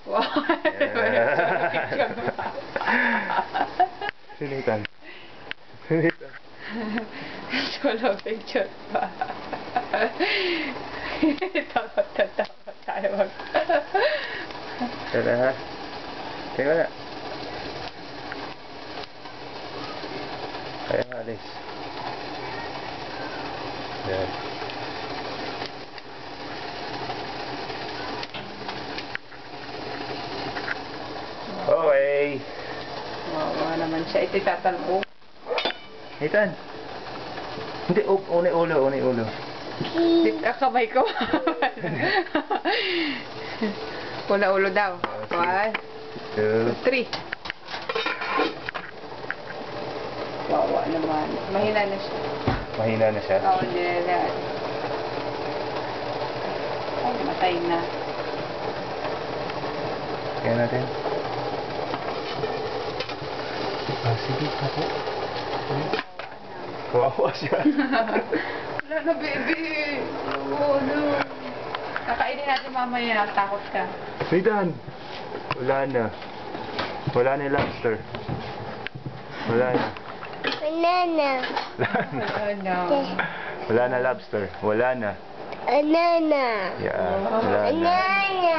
Wow. Sinitan. Sinitan. Solo picture pa. Takot tayo mag... Tara ha. Teka na. Kaya alis. Yan. Okay. Wawa naman siya. Ito tatalbo. Nathan. Hindi, unay ulo. Kamay ko. Ulo daw. 1, 2, 3. Wawa naman. Mahina na siya. Mahina na siya? Oo, nila. Ay, matay na. Kaya natin. Sige, ako. Kawawa siya. Wala na, baby. Oh, no. Kakainin natin mamaya. Takot ka. Nathan! Wala na. Wala na yung lobster. Wala na. Banana. Wala na. Wala na lobster. Wala na. Banana. Yeah, wala na. Banana.